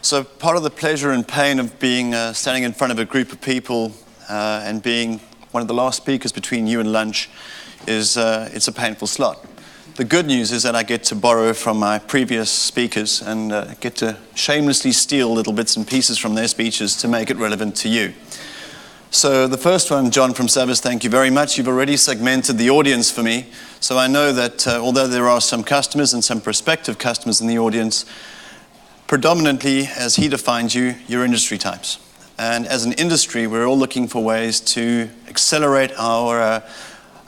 So part of the pleasure and pain of being standing in front of a group of people and being one of the last speakers between you and lunch is it's a painful slot. The good news is that I get to borrow from my previous speakers and get to shamelessly steal little bits and pieces from their speeches to make it relevant to you. So the first one, John from Savas, thank you very much. You've already segmented the audience for me. So I know that although there are some customers and some prospective customers in the audience, predominantly, as he defines you, you're industry types. And as an industry, we're all looking for ways to accelerate our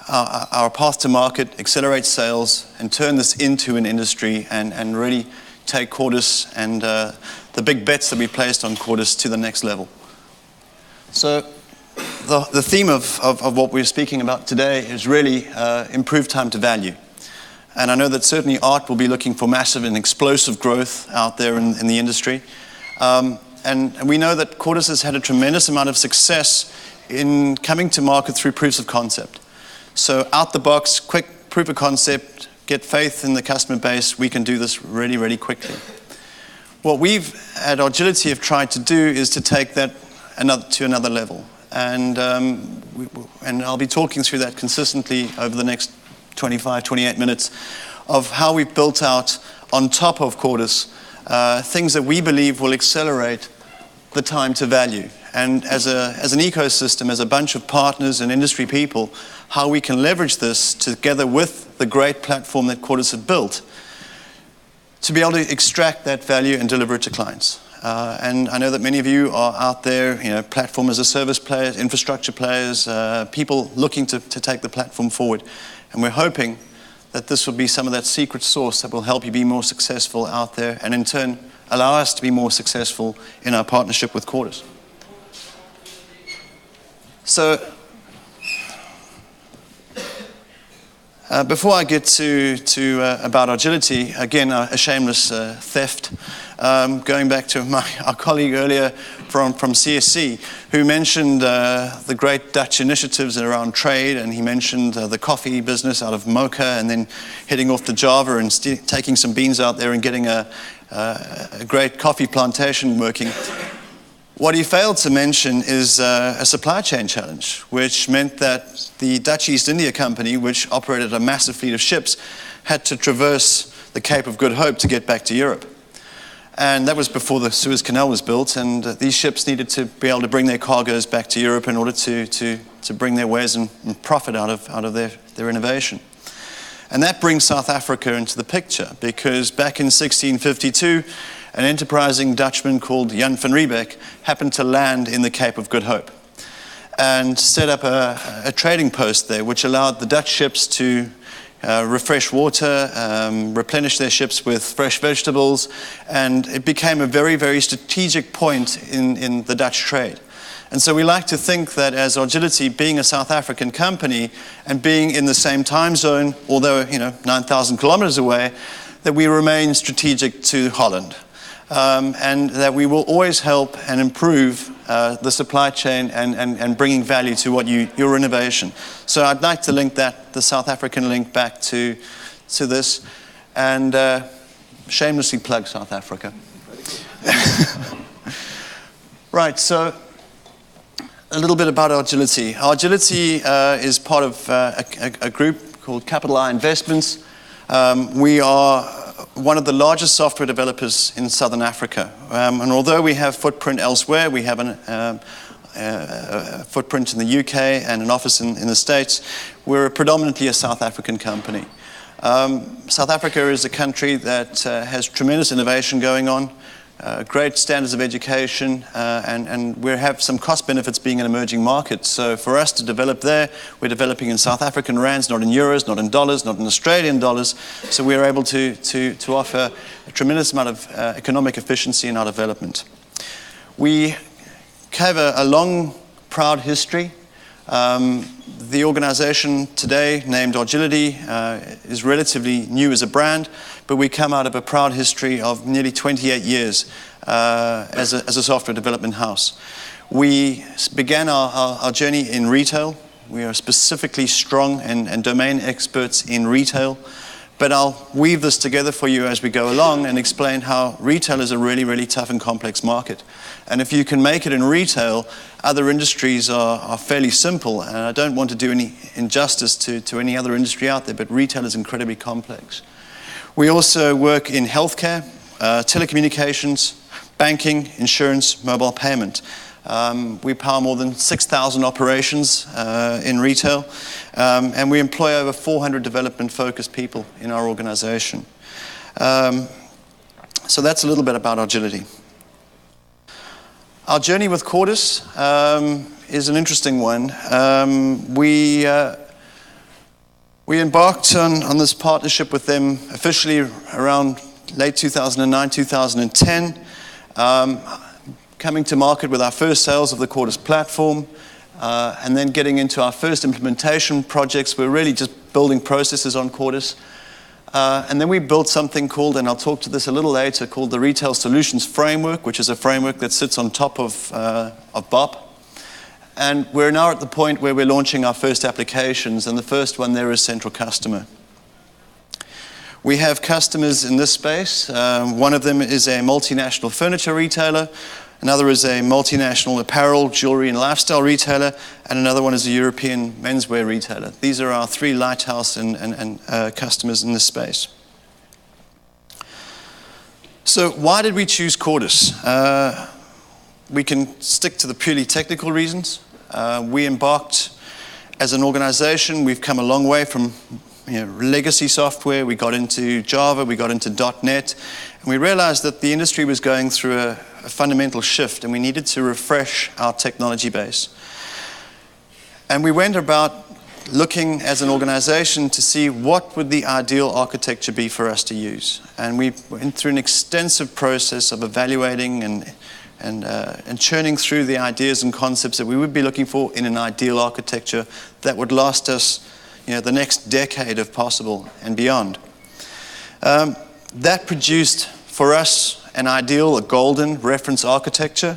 path to market, accelerate sales, and turn this into an industry and really take Cordis and the big bets that we placed on Cordis to the next level. So the theme of what we're speaking about today is really improved time to value. And I know that certainly Art will be looking for massive and explosive growth out there in the industry. And we know that Cordis has had a tremendous amount of success in coming to market through proofs of concept. So out the box, quick proof of concept, get faith in the customer base, we can do this really, really quickly. What we've at Argility have tried to do is to take that to another level. And I'll be talking through that consistently over the next 25, 28 minutes of how we've built out on top of Cordis things that we believe will accelerate the time to value. And as an ecosystem, as a bunch of partners and industry people, how we can leverage this together with the great platform that Cordis had built to be able to extract that value and deliver it to clients. And I know that many of you are out there, platform as a service players, infrastructure players, people looking to take the platform forward. And we're hoping that this will be some of that secret sauce that will help you be more successful out there and in turn allow us to be more successful in our partnership with Cordis. So before I get to about Argility, again, a shameless theft. Going back to our colleague earlier from CSC, who mentioned the great Dutch initiatives around trade, and he mentioned the coffee business out of Mocha, and then heading off to Java and taking some beans out there and getting a great coffee plantation working. What he failed to mention is a supply chain challenge, which meant that the Dutch East India Company, which operated a massive fleet of ships, had to traverse the Cape of Good Hope to get back to Europe. And that was before the Suez Canal was built, and these ships needed to be able to bring their cargoes back to Europe in order to bring their wares and profit out of their innovation. And that brings South Africa into the picture, because back in 1652, an enterprising Dutchman called Jan van Riebeck happened to land in the Cape of Good Hope and set up a trading post there, which allowed the Dutch ships to refresh water, replenish their ships with fresh vegetables, and it became a very, very strategic point in the Dutch trade. And so we like to think that as Argility, being a South African company and being in the same time zone, although 9,000 kilometers away, that we remain strategic to Holland. And that we will always help and improve the supply chain and bringing value to your innovation. So I'd like to link the South African link back to this, and shamelessly plug South Africa. Right, so a little bit about Argility. Argility is part of a group called Capital I Investments. We are one of the largest software developers in Southern Africa. And although we have footprint elsewhere, we have a footprint in the UK and an office in the States, we're predominantly a South African company. South Africa is a country that has tremendous innovation going on, great standards of education, and we have some cost benefits being an emerging market. So for us to develop there, we're developing in South African rands, not in euros, not in dollars, not in Australian dollars. So we're able to offer a tremendous amount of economic efficiency in our development. We have a long, proud history. The organization today, named Argility, is relatively new as a brand, but we come out of a proud history of nearly 28 years as a software development house. We began our journey in retail. We are specifically strong and domain experts in retail, But I'll weave this together for you as we go along and explain how retail is a really, really tough and complex market. And if you can make it in retail, other industries are fairly simple. And I don't want to do any injustice to any other industry out there, but retail is incredibly complex. We also work in healthcare, telecommunications, banking, insurance, mobile payment. We power more than 6,000 operations in retail, and we employ over 400 development-focused people in our organization. So that's a little bit about Argility. Our journey with Cordis is an interesting one. We embarked on this partnership with them officially around late 2009, 2010. Coming to market with our first sales of the Cordis platform, and then getting into our first implementation projects. We're really just building processes on Cordis. And then we built something called, and I'll talk to this a little later, called the Retail Solutions Framework, which is a framework that sits on top of BOP. And we're now at the point where we're launching our first applications, and the first one there is Central Customer. We have customers in this space. One of them is a multinational furniture retailer. Another is a multinational apparel, jewelry, and lifestyle retailer. And another one is a European menswear retailer. These are our three lighthouse and customers in this space. So why did we choose Cordis? We can stick to the purely technical reasons. We embarked as an organization. We've come a long way from legacy software. We got into Java, we got into .NET, and we realized that the industry was going through a fundamental shift, and we needed to refresh our technology base. And we went about looking as an organization to see what would the ideal architecture be for us to use. And we went through an extensive process of evaluating and churning through the ideas and concepts that we would be looking for in an ideal architecture that would last us the next decade if possible and beyond. That produced for us an ideal, a golden reference architecture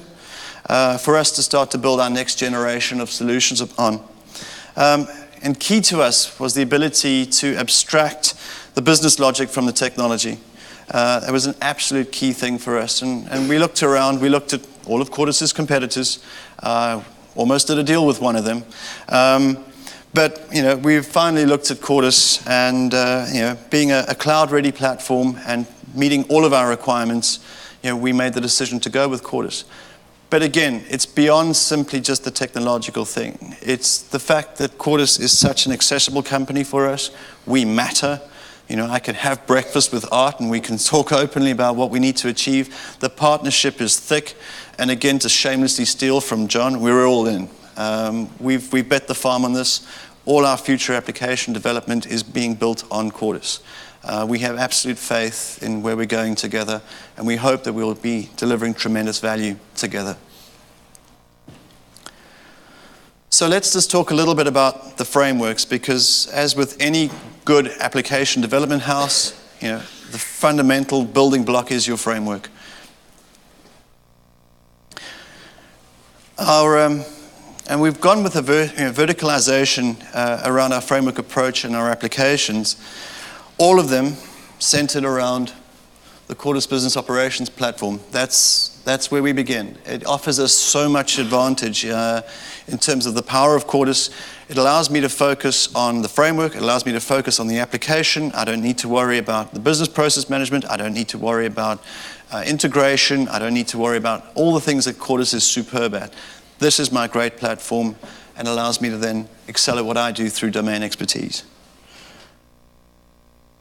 for us to start to build our next generation of solutions upon. And key to us was the ability to abstract the business logic from the technology. It was an absolute key thing for us. And we looked around, we looked at all of Cordis's competitors, almost did a deal with one of them. But we finally looked at Cordis, and being a cloud-ready platform and meeting all of our requirements, we made the decision to go with Cordis. But again, it's beyond simply just the technological thing. It's the fact that Cordis is such an accessible company for us. We matter. I can have breakfast with Art, and we can talk openly about what we need to achieve. The partnership is thick, and again, to shamelessly steal from John, we're all in. We've bet the farm on this. All our future application development is being built on Cordis. We have absolute faith in where we're going together, and we hope that we'll be delivering tremendous value together. So let's just talk a little bit about the frameworks, because as with any good application development house, the fundamental building block is your framework. And we've gone with a verticalization around our framework approach and our applications, all of them centered around the Cordis Business Operations platform. That's where we begin. It offers us so much advantage in terms of the power of Cordis. It allows me to focus on the framework. It allows me to focus on the application. I don't need to worry about the business process management. I don't need to worry about integration. I don't need to worry about all the things that Cordis is superb at. This is my great platform and allows me to then excel at what I do through domain expertise.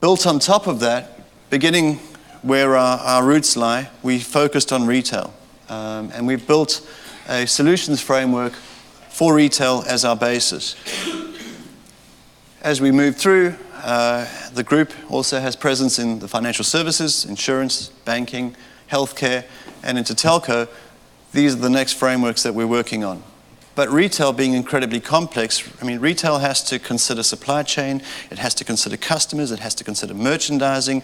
Built on top of that, beginning where our roots lie, we focused on retail. And we've built a solutions framework for retail as our basis. As we move through, the group also has presence in the financial services, insurance, banking, healthcare, and into telco. These are the next frameworks that we're working on. But retail being incredibly complex, retail has to consider supply chain, it has to consider customers, it has to consider merchandising,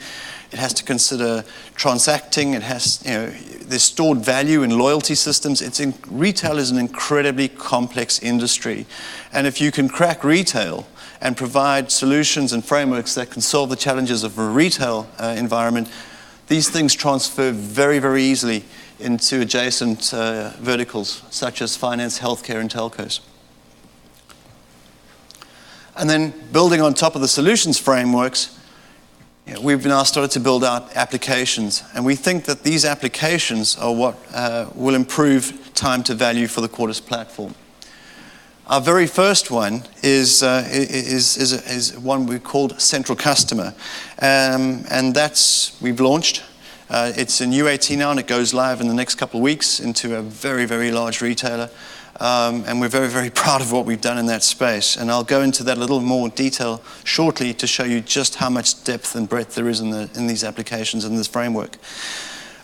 it has to consider transacting, there's stored value in loyalty systems. Retail is an incredibly complex industry. And if you can crack retail and provide solutions and frameworks that can solve the challenges of a retail environment, these things transfer very, very easily into adjacent verticals, such as finance, healthcare, and telcos. And then building on top of the solutions frameworks, we've now started to build out applications, and we think that these applications are what will improve time to value for the Quartus platform. Our very first one is one we called Central Customer, and we've launched. It's in UAT now, and it goes live in the next couple of weeks into a very, very large retailer. And we're very, very proud of what we've done in that space. And I'll go into that a little more detail shortly to show you just how much depth and breadth there is in these applications and this framework.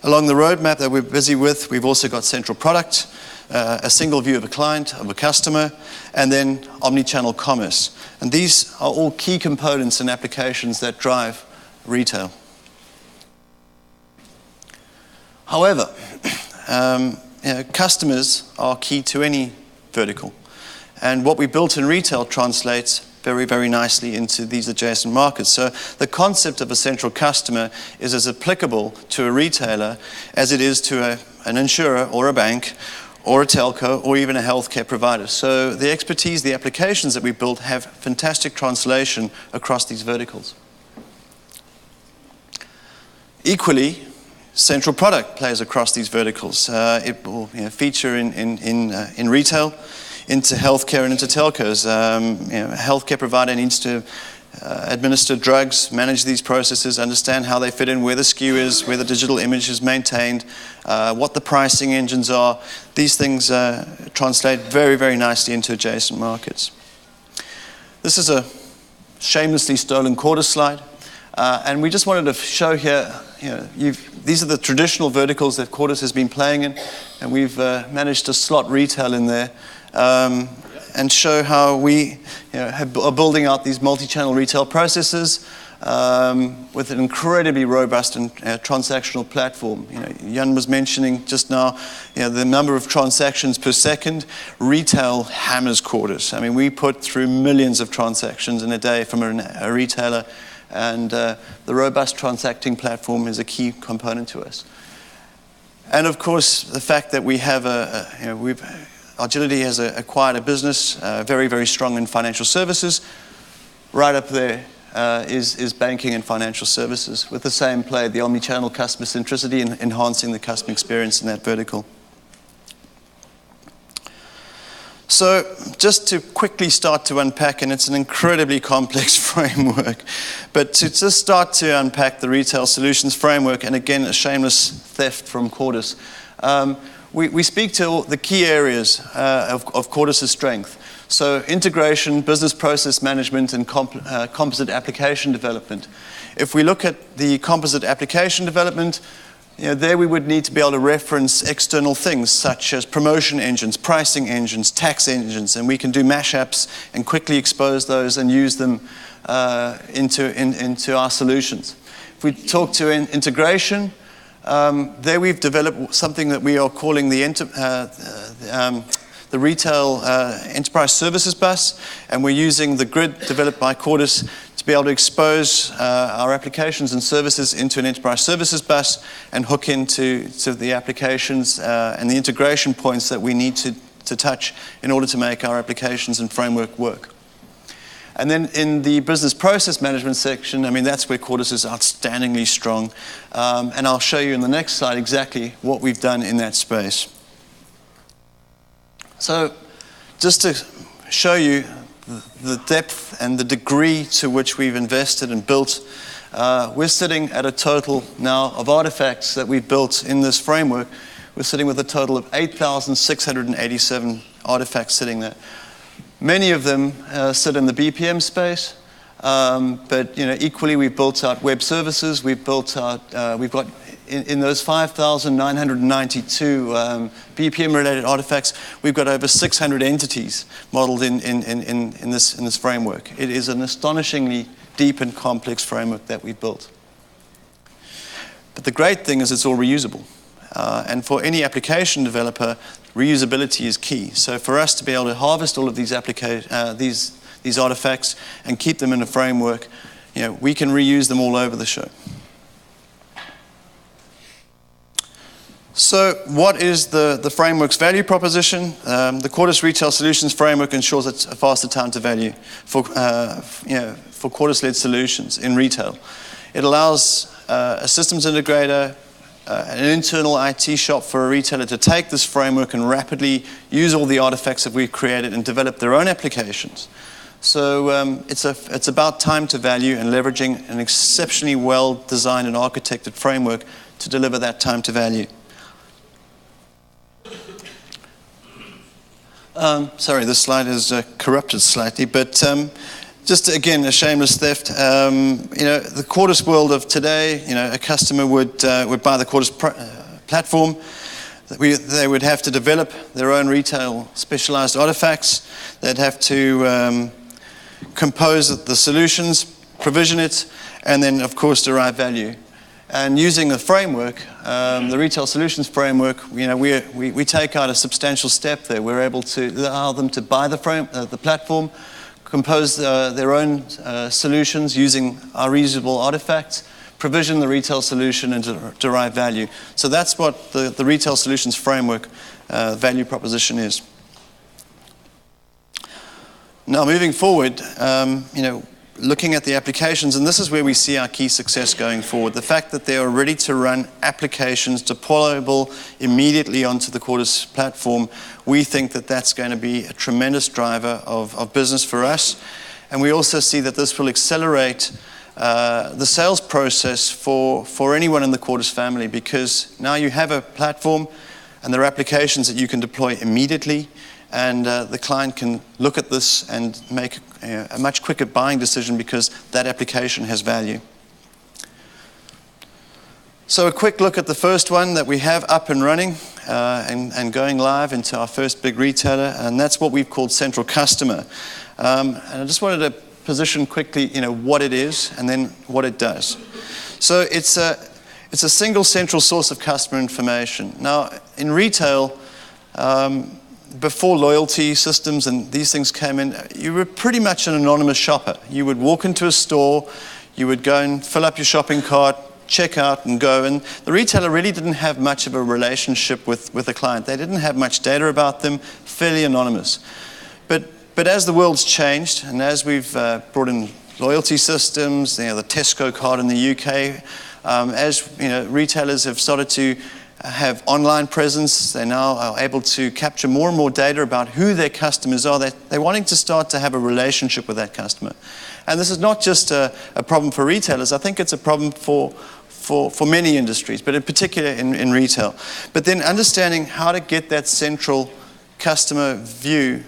Along the roadmap that we're busy with, we've also got central product, a single view of a client, of a customer, and then omni-channel commerce. And these are all key components and applications that drive retail. However, customers are key to any vertical. And what we built in retail translates very, very nicely into these adjacent markets. So the concept of a central customer is as applicable to a retailer as it is to an insurer or a bank or a telco or even a healthcare provider. So the expertise, the applications that we built have fantastic translation across these verticals. Equally, central product plays across these verticals. It will feature in retail, into healthcare and into telcos. A healthcare provider needs to administer drugs, manage these processes, understand how they fit in, where the SKU is, where the digital image is maintained, what the pricing engines are. These things translate very, very nicely into adjacent markets. This is a shamelessly stolen Quartus slide. And we just wanted to show here, these are the traditional verticals that Quartus has been playing in, and we've managed to slot retail in there and show how we are building out these multi-channel retail processes with an incredibly robust and transactional platform. Jan was mentioning just now the number of transactions per second. Retail hammers Quartus. I mean, we put through millions of transactions in a day from a retailer. And the robust transacting platform is a key component to us. And of course, the fact that we have Argility has acquired a business very, very strong in financial services. Right up there is banking and financial services with the same play, the omni-channel customer centricity and enhancing the customer experience in that vertical. So just to quickly start to unpack, and it's an incredibly complex framework, but to just start to unpack the retail solutions framework, and again, a shameless theft from Quartus, we speak to the key areas of Quartus' strength. So integration, business process management, and composite application development. If we look at the composite application development, there we would need to be able to reference external things such as promotion engines, pricing engines, tax engines, and we can do mashups and quickly expose those and use them into our solutions. If we talk to integration, there we've developed something that we are calling the retail enterprise services bus, and we're using the grid developed by Quartus to be able to expose our applications and services into an enterprise services bus and hook into the applications and the integration points that we need to touch in order to make our applications and framework work. And then in the business process management section, I mean, that's where Quartus is outstandingly strong. And I'll show you in the next slide exactly what we've done in that space. So just to show you the depth and the degree to which we've invested and built, we're sitting at a total now of artifacts that we've built in this framework. We're sitting with a total of 8,687 artifacts sitting there. Many of them sit in the BPM space, but equally we've built out web services. We've built out, we've got in those 5,992 BPM-related artifacts, we've got over 600 entities modeled in this framework. It is an astonishingly deep and complex framework that we've built. But the great thing is it's all reusable. And for any application developer, reusability is key. So for us to be able to harvest all of these these artifacts and keep them in a framework, we can reuse them all over the show. So what is the framework's value proposition? The Cordis Retail Solutions Framework ensures a faster time to value for Cordis-led solutions in retail. It allows a systems integrator, an internal IT shop for a retailer to take this framework and rapidly use all the artifacts that we've created and develop their own applications. So it's about time to value and leveraging an exceptionally well-designed and architected framework to deliver that time to value. Sorry, this slide is corrupted slightly, but just again, a shameless theft. The Cordis world of today, a customer would buy the Cordis platform. They would have to develop their own retail specialized artifacts. They'd have to compose the solutions, provision it, and then, of course, derive value. And using the framework, the Retail Solutions Framework, we take out a substantial step there. We're able to allow them to buy the platform, compose their own solutions using our reusable artifacts, provision the retail solution, and derive value. So that's what the Retail Solutions Framework value proposition is. Now, moving forward, looking at the applications, and this is where we see our key success going forward. The fact that they are ready to run applications deployable immediately onto the Cordis platform, we think that that's going to be a tremendous driver of business for us. And we also see that this will accelerate the sales process for anyone in the Cordis family, because now you have a platform and there are applications that you can deploy immediately, and the client can look at this and make a much quicker buying decision because that application has value. So a quick look at the first one that we have up and running and going live into our first big retailer, and that's what we've called Central Customer. And I just wanted to position quickly, what it is and then what it does. So it's a single central source of customer information. Now, in retail, before loyalty systems and these things came in, you were pretty much an anonymous shopper. You would walk into a store, you would go and fill up your shopping cart, check out and go, and the retailer really didn't have much of a relationship with the client. They didn't have much data about them, fairly anonymous. But as the world's changed, and as we've brought in loyalty systems, the Tesco card in the UK, as retailers have started to have online presence, they now are able to capture more and more data about who their customers are. They're wanting to start to have a relationship with that customer. And this is not just a problem for retailers. I think it's a problem for many industries, but in particular in retail. But then understanding how to get that central customer view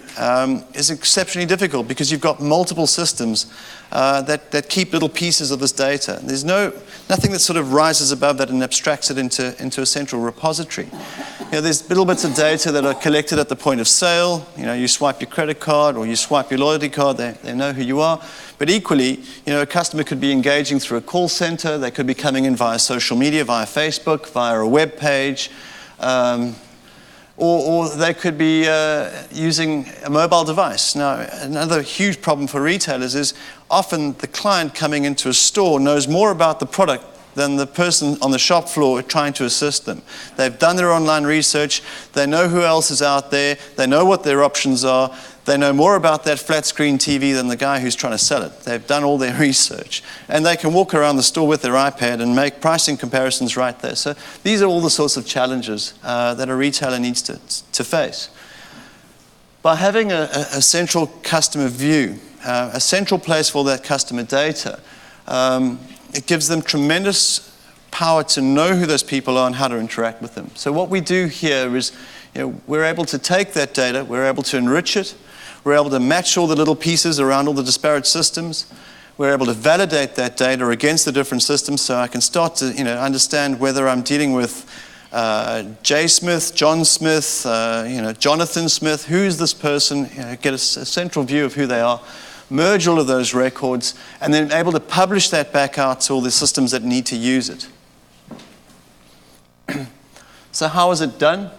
is exceptionally difficult, because you've got multiple systems that keep little pieces of this data. There's nothing that sort of rises above that and abstracts it into a central repository. There's little bits of data that are collected at the point of sale. You swipe your credit card or you swipe your loyalty card, they know who you are. But equally, a customer could be engaging through a call center, they could be coming in via social media, via Facebook, via a web page, or they could be using a mobile device. Now, another huge problem for retailers is often the client coming into a store knows more about the product than the person on the shop floor trying to assist them. They've done their online research, they know who else is out there, they know what their options are, they know more about that flat screen TV than the guy who's trying to sell it. They've done all their research. And they can walk around the store with their iPad and make pricing comparisons right there. So these are all the sorts of challenges that a retailer needs to face. By having a central customer view, a central place for that customer data, it gives them tremendous power to know who those people are and how to interact with them. So what we do here is, we're able to take that data, we're able to enrich it, we're able to match all the little pieces around all the disparate systems, we're able to validate that data against the different systems, so I can start to understand whether I'm dealing with Jay Smith, John Smith, Jonathan Smith, who's this person, get a central view of who they are, merge all of those records, and then able to publish that back out to all the systems that need to use it. So how is it done?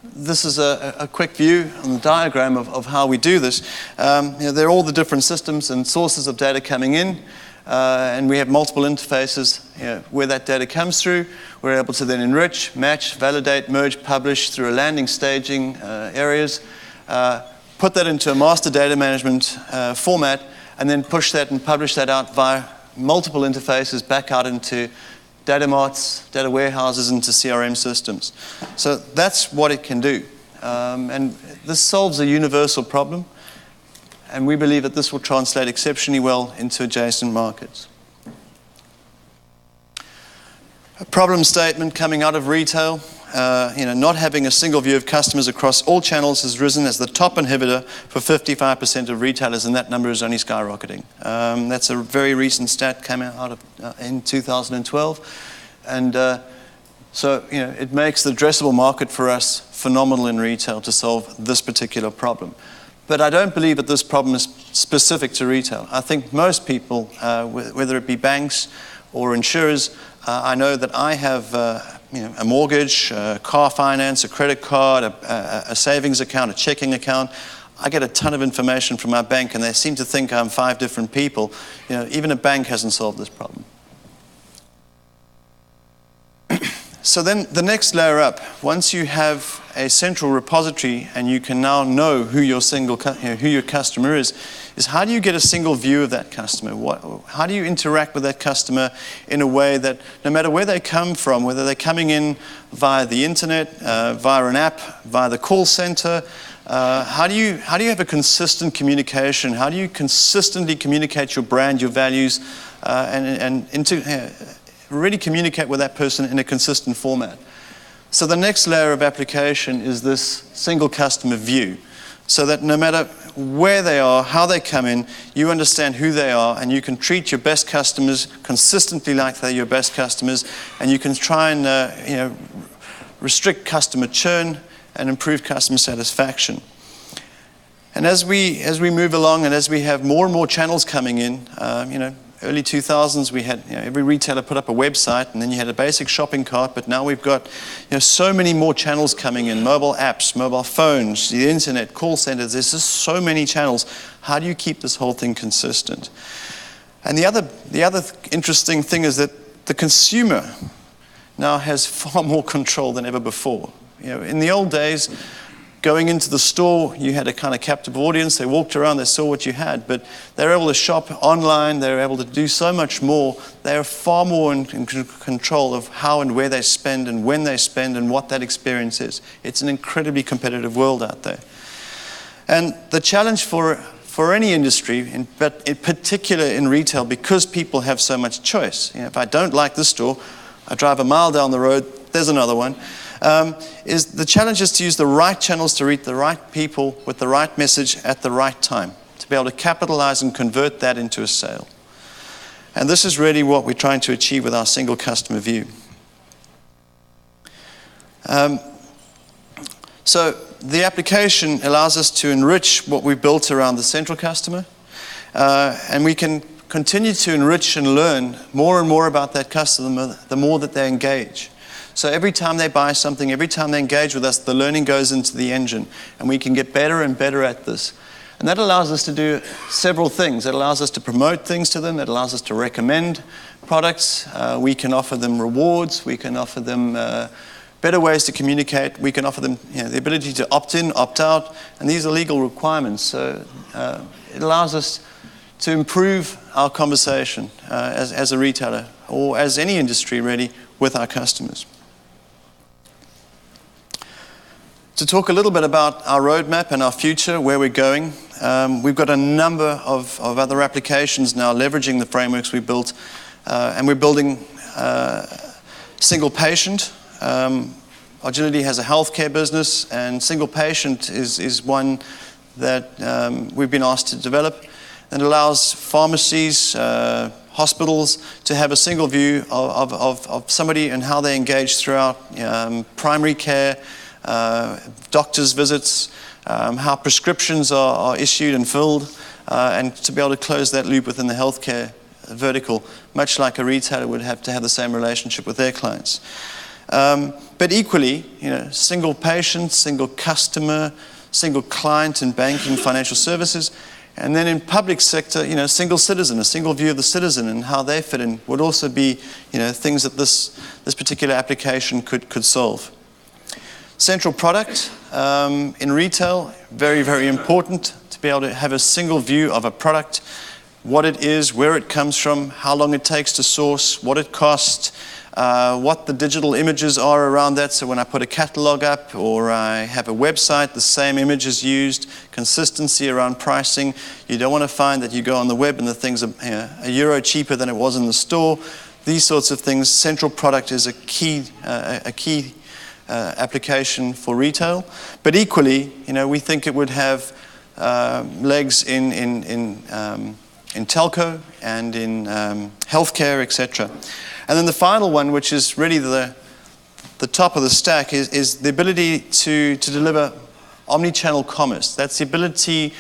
this is a quick view on the diagram of how we do this. There are all the different systems and sources of data coming in, and we have multiple interfaces where that data comes through. We're able to then enrich, match, validate, merge, publish through a landing staging areas, put that into a master data management format, and then push that and publish that out via multiple interfaces back out into data marts, data warehouses, into CRM systems. So that's what it can do. And this solves a universal problem. And we believe that this will translate exceptionally well into adjacent markets. A problem statement coming out of retail, not having a single view of customers across all channels has risen as the top inhibitor for 55% of retailers, and that number is only skyrocketing. That's a very recent stat came out in 2012. And so it makes the addressable market for us phenomenal in retail to solve this particular problem. But I don't believe that this problem is specific to retail. I think most people, whether it be banks or insurers, I know that I have a mortgage, car finance, a credit card, a savings account, a checking account. I get a ton of information from my bank, and they seem to think I'm 5 different people. Even a bank hasn't solved this problem. So then the next layer up, once you have a central repository and you can now know who your customer is how do you get a single view of that customer? How do you interact with that customer in a way that no matter where they come from, whether they're coming in via the internet, via an app, via the call center, how do you have a consistent communication? How do you consistently communicate your brand, your values, and really communicate with that person in a consistent format? So the next layer of application is this single customer view, so that no matter where they are, how they come in, you understand who they are, and you can treat your best customers consistently like they're your best customers, and you can try and restrict customer churn and improve customer satisfaction. And as we move along, and as we have more and more channels coming in, early 2000s, we had every retailer put up a website, and then you had a basic shopping cart, but now we've got so many more channels coming in, mobile apps, mobile phones, the internet, call centers. There's just so many channels. How do you keep this whole thing consistent? And the other interesting thing is that the consumer now has far more control than ever before. In the old days, going into the store, you had a kind of captive audience. They walked around, they saw what you had, but they were able to shop online. They were able to do so much more. They are far more in control of how and where they spend and when they spend and what that experience is. It's an incredibly competitive world out there. And the challenge for any industry, but in particular in retail, because people have so much choice. If I don't like this store, I drive a mile down the road, there's another one. Is the challenge is to use the right channels to reach the right people with the right message at the right time, to be able to capitalize and convert that into a sale. And this is really what we're trying to achieve with our single customer view. So the application allows us to enrich what we built around the central customer, and we can continue to enrich and learn more and more about that customer the more that they engage. So every time they buy something, every time they engage with us, the learning goes into the engine, and we can get better and better at this. And that allows us to do several things. It allows us to promote things to them. It allows us to recommend products. We can offer them rewards. We can offer them better ways to communicate. We can offer them the ability to opt in, opt out, and these are legal requirements. So it allows us to improve our conversation as a retailer, or as any industry really, with our customers. To talk a little bit about our roadmap and our future, where we're going, we've got a number of other applications now leveraging the frameworks we built, and we're building single patient. Argility has a healthcare business, and single patient is one that we've been asked to develop, and allows pharmacies, hospitals to have a single view of somebody and how they engage throughout primary care, doctor's visits, how prescriptions are issued and filled, and to be able to close that loop within the healthcare vertical, much like a retailer would have to have the same relationship with their clients. But equally, single patient, single customer, single client in banking, financial services, and then in public sector, single citizen, a single view of the citizen and how they fit in would also be, things that this particular application could solve. Central product in retail, very, very important to be able to have a single view of a product, what it is, where it comes from, how long it takes to source, what it costs, what the digital images are around that. So when I put a catalog up or I have a website, the same image is used, consistency around pricing. You don't want to find that you go on the web and the thing's €1 cheaper than it was in the store. These sorts of things. Central product is a key application for retail. But equally, we think it would have legs in telco and in healthcare, etc. And then the final one, which is really the top of the stack, is the ability to deliver omni-channel commerce. That's the ability,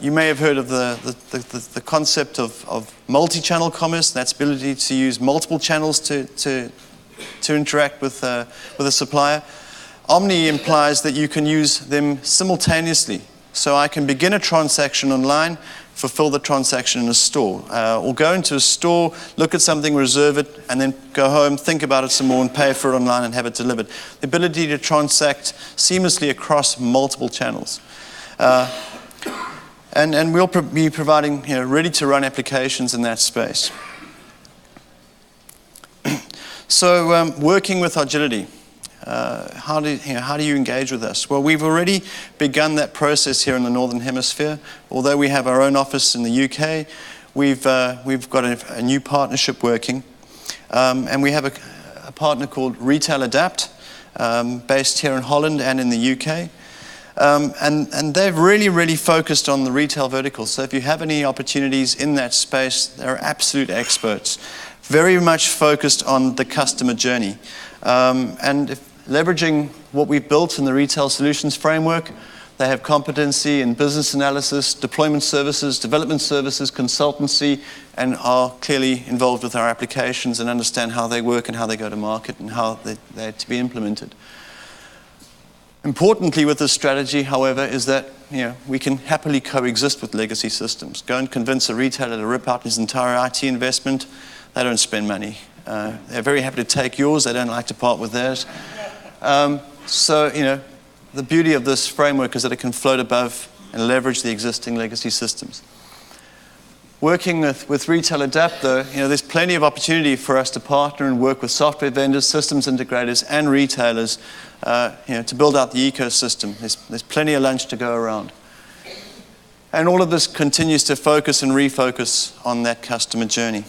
you may have heard of the concept of multi-channel commerce. That's the ability to use multiple channels to interact with a supplier. Omni implies that you can use them simultaneously. So I can begin a transaction online, fulfill the transaction in a store, or go into a store, look at something, reserve it, and then go home, think about it some more, and pay for it online and have it delivered. The ability to transact seamlessly across multiple channels. And we'll be providing ready-to-run applications in that space. So working with Argility. How do you engage with us? Well, we've already begun that process here in the Northern Hemisphere. Although we have our own office in the UK, we've got a new partnership working. And we have a partner called Retail Adapt, based here in Holland and in the UK. And they've really focused on the retail vertical. So if you have any opportunities in that space, they're absolute experts. Very much focused on the customer journey. And leveraging what we've built in the Retail Solutions Framework, they have competency in business analysis, deployment services, development services, consultancy, and are clearly involved with our applications and understand how they work and how they go to market and how they're to be implemented. Importantly with this strategy, however, is that we can happily coexist with legacy systems. Go and convince a retailer to rip out his entire IT investment. They don't spend money. They're very happy to take yours. They don't like to part with theirs. So, the beauty of this framework is that it can float above and leverage the existing legacy systems. Working with Retail Adapt, though, there's plenty of opportunity for us to partner and work with software vendors, systems integrators, and retailers, to build out the ecosystem. There's plenty of lunch to go around. And all of this continues to focus and refocus on that customer journey.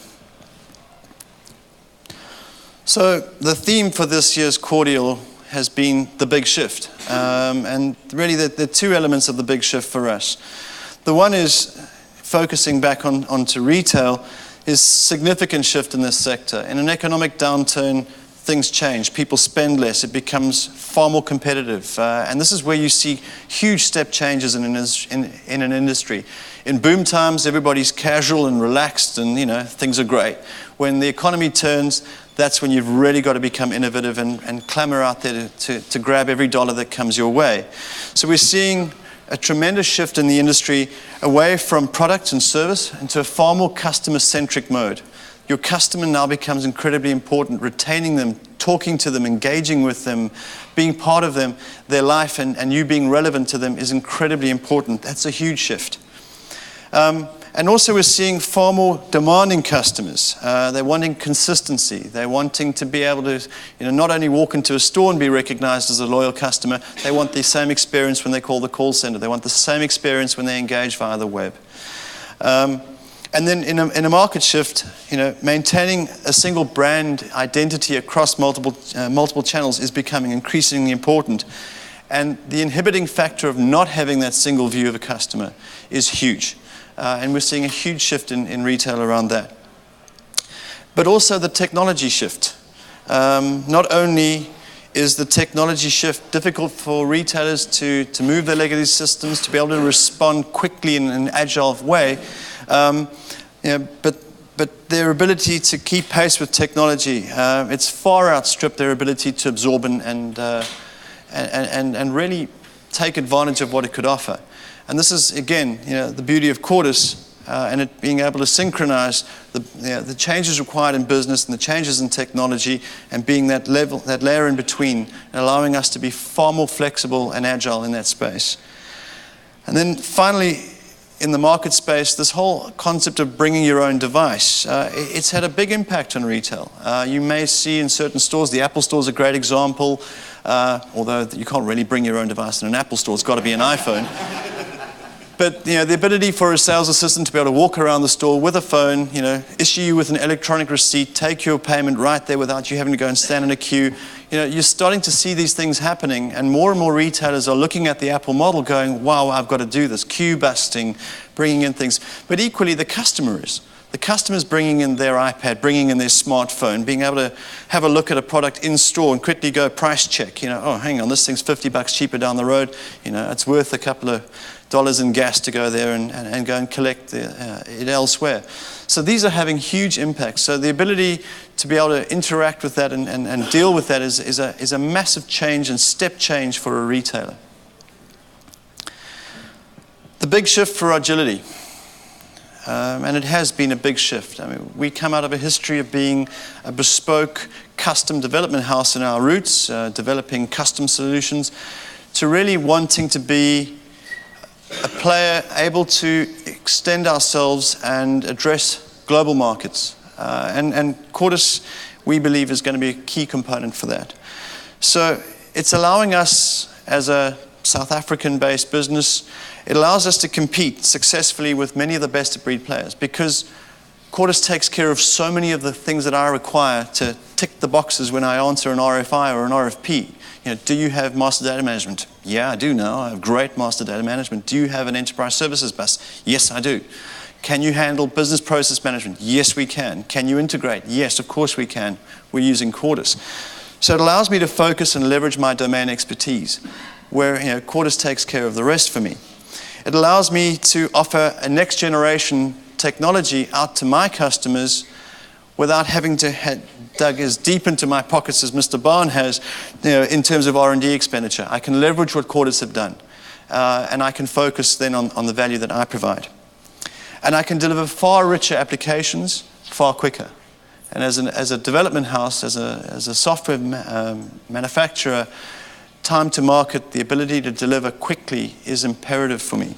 So the theme for this year's Cordial has been the big shift. And really the two elements of the big shift for us. The one is focusing back onto retail is significant shift in this sector. In an economic downturn, things change. People spend less. It becomes far more competitive. And this is where you see huge step changes in an industry. In boom times, everybody's casual and relaxed and, things are great. When the economy turns, that's when you've really got to become innovative and clamor out there to grab every dollar that comes your way. So we're seeing a tremendous shift in the industry away from product and service into a far more customer-centric mode. Your customer now becomes incredibly important. Retaining them, talking to them, engaging with them, being part of them, their life, and you being relevant to them is incredibly important. That's a huge shift. And also we're seeing far more demanding customers. They're wanting consistency. They're wanting to be able to not only walk into a store and be recognized as a loyal customer, they want the same experience when they call the call center. They want the same experience when they engage via the web. And then in a market shift, maintaining a single brand identity across multiple channels is becoming increasingly important. And the inhibiting factor of not having that single view of a customer is huge. And we're seeing a huge shift in retail around that. But also the technology shift. Not only is the technology shift difficult for retailers to move their legacy systems, to be able to respond quickly in an agile way, but but their ability to keep pace with technology, it's far outstripped their ability to absorb and really take advantage of what it could offer. And this is, again, the beauty of Cordis, and it being able to synchronize the changes required in business and the changes in technology, and being that layer in between, and allowing us to be far more flexible and agile in that space. And then finally, in the market space, this whole concept of bringing your own device, it's had a big impact on retail. You may see in certain stores, the Apple Store is a great example, although you can't really bring your own device in an Apple Store, it's got to be an iPhone. But the ability for a sales assistant to be able to walk around the store with a phone, issue you with an electronic receipt, take your payment right there without you having to go and stand in a queue. You're starting to see these things happening, and more retailers are looking at the Apple model going, wow, I've got to do this, queue busting, bringing in things. But equally, the customer is. The customer's bringing in their iPad, bringing in their smartphone, being able to have a look at a product in store and quickly go price check. Oh, hang on, this thing's $50 cheaper down the road. It's worth a couple of dollars in gas to go there and go and collect it elsewhere. So these are having huge impacts. So the ability to be able to interact with that and deal with that is a massive change and step change for a retailer. The big shift for Argility. And it has been a big shift. I mean, we come out of a history of being a bespoke custom development house in our roots, developing custom solutions, to really wanting to be a player able to extend ourselves and address global markets. And Cordis, we believe, is going to be a key component for that. So it's allowing us, as a South African-based business, it allows us to compete successfully with many of the best-of-breed players, because Cordis takes care of so many of the things that I require to tick the boxes when I answer an RFI or an RFP. Do you have master data management? Yeah, I do now. I have great master data management. Do you have an enterprise services bus? Yes, I do. Can you handle business process management? Yes, we can. Can you integrate? Yes, of course we can. We're using Cordis. So it allows me to focus and leverage my domain expertise, where Cordis takes care of the rest for me. It allows me to offer a next generation technology out to my customers without having to dug as deep into my pockets as Mr. Barn has, in terms of R&D expenditure. I can leverage what Cordis have done, and I can focus then on the value that I provide. And I can deliver far richer applications far quicker. And as a development house, as a software manufacturer, time to market, the ability to deliver quickly is imperative for me.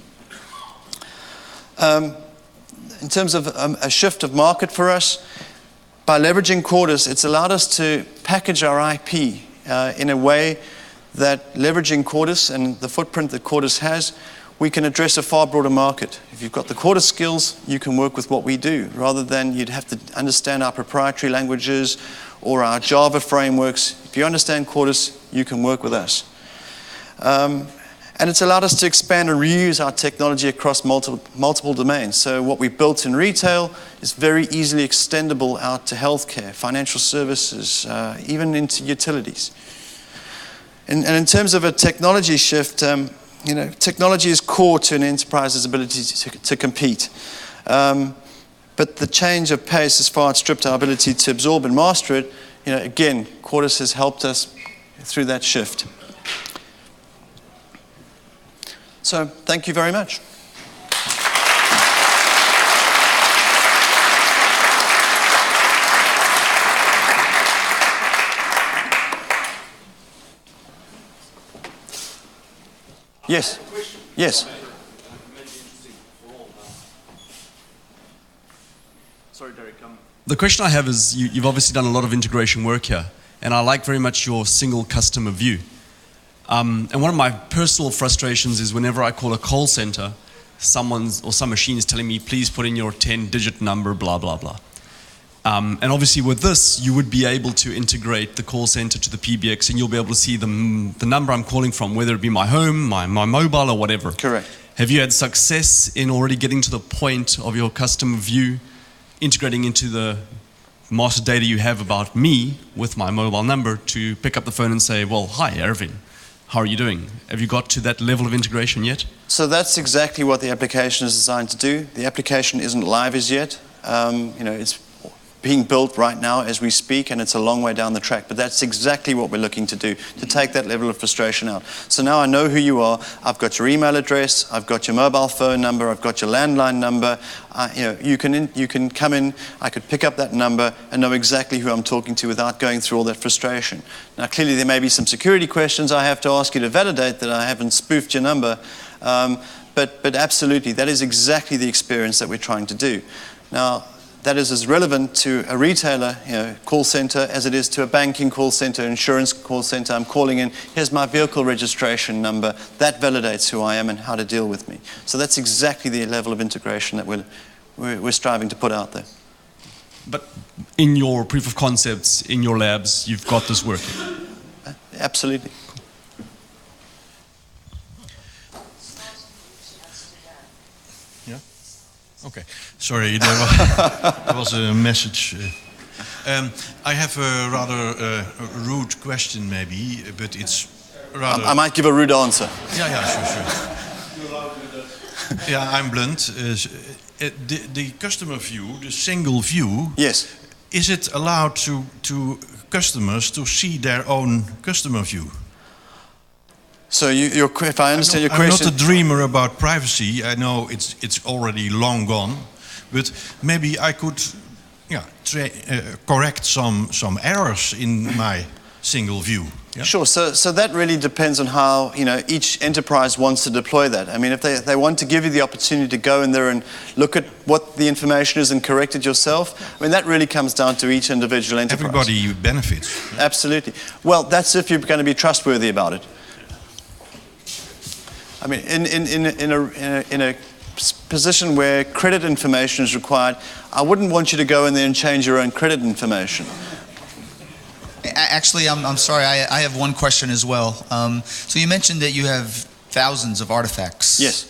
In terms of a shift of market for us, by leveraging Cordis, it's allowed us to package our IP in a way that, leveraging Cordis and the footprint that Cordis has, we can address a far broader market. If you've got the Cordis skills, you can work with what we do, rather than you'd have to understand our proprietary languages or our Java frameworks. If you understand Cordis, you can work with us. And it's allowed us to expand and reuse our technology across multiple domains. So what we built in retail is very easily extendable out to healthcare, financial services, even into utilities. And in terms of a technology shift, technology is core to an enterprise's ability to compete. But the change of pace has far outstripped our ability to absorb and master it. Again, Cordis has helped us through that shift. So, thank you very much. Yes. Yes. Sorry, Derek. The question I have is, you've obviously done a lot of integration work here, and I like very much your single customer view. And one of my personal frustrations is whenever I call a call center, some machine is telling me, please put in your 10-digit number, blah, blah, blah. And obviously with this, you would be able to integrate the call center to the PBX, and you'll be able to see the number I'm calling from, whether it be my home, my mobile, or whatever. Correct. Have you had success in already getting to the point of your customer view, integrating into the master data you have about me with my mobile number to pick up the phone and say, well, hi, Erwin. How are you doing? Have you got to that level of integration yet? So that's exactly what the application is designed to do. The application isn't live as yet. It's being built right now as we speak, and it's a long way down the track. But that's exactly what we're looking to do, to take that level of frustration out. So now I know who you are. I've got your email address. I've got your mobile phone number. I've got your landline number. You can come in. I could pick up that number and know exactly who I'm talking to without going through all that frustration. Now, clearly, there may be some security questions I have to ask you to validate that I haven't spoofed your number. But absolutely, that is exactly the experience that we're trying to do. Now, that is as relevant to a retailer call center as it is to a banking call center, insurance call center. I'm calling in, here's my vehicle registration number. That validates who I am and how to deal with me. So that's exactly the level of integration that we're striving to put out there. But in your proof of concepts, in your labs, you've got this working? Absolutely. Okay, sorry, there was a message. I have a rather rude question, maybe, but it's rather... I might give a rude answer. Yeah, sure. Yeah, I'm blunt. The customer view, the single view... Yes. Is it allowed to customers to see their own customer view? So if I understand your question... I'm not a dreamer about privacy. I know it's already long gone, but maybe I could correct some errors in my single view. Yeah? Sure. So that really depends on how each enterprise wants to deploy that. I mean, if they want to give you the opportunity to go in there and look at what the information is and correct it yourself, I mean, that really comes down to each individual enterprise. Everybody benefits. Absolutely. Well, that's if you're going to be trustworthy about it. I mean, in a position where credit information is required, I wouldn't want you to go in there and change your own credit information. Actually, I'm sorry, I have one question as well. So you mentioned that you have thousands of artifacts. Yes.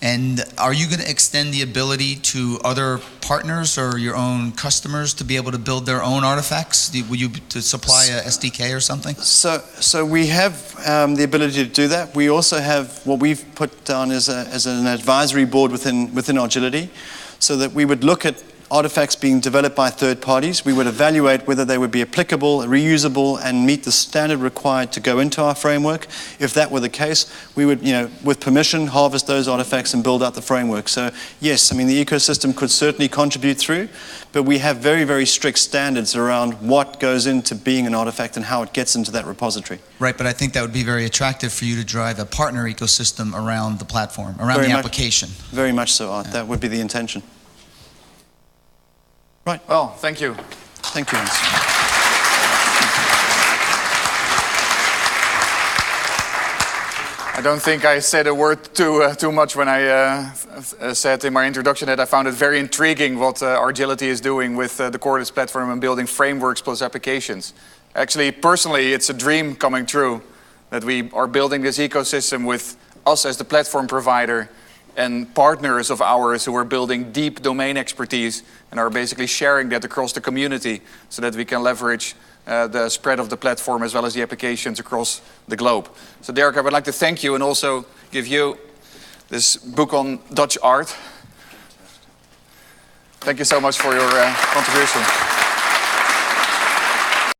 And are you going to extend the ability to other partners or your own customers to be able to build their own artifacts? Will you to supply a SDK or something? So we have the ability to do that. We also have what we've put down as an advisory board within Argility, so that we would look at artifacts being developed by third parties. We would evaluate whether they would be applicable, reusable, and meet the standard required to go into our framework. If that were the case, we would, with permission, harvest those artifacts and build out the framework. So yes, I mean, the ecosystem could certainly contribute through, but we have very, very strict standards around what goes into being an artifact and how it gets into that repository. Right, but I think that would be very attractive for you to drive a partner ecosystem around the platform, around the application. Very much so, Art. That would be the intention. Right. Well, thank you. Thank you, Hans. I don't think I said a word too much when I said in my introduction that I found it very intriguing what Argility is doing with the Cordial platform and building frameworks plus applications. Actually, personally, it's a dream coming true that we are building this ecosystem with us as the platform provider and partners of ours who are building deep domain expertise and are basically sharing that across the community so that we can leverage the spread of the platform as well as the applications across the globe. So Derek, I would like to thank you and also give you this book on Dutch art. Thank you so much for your contribution.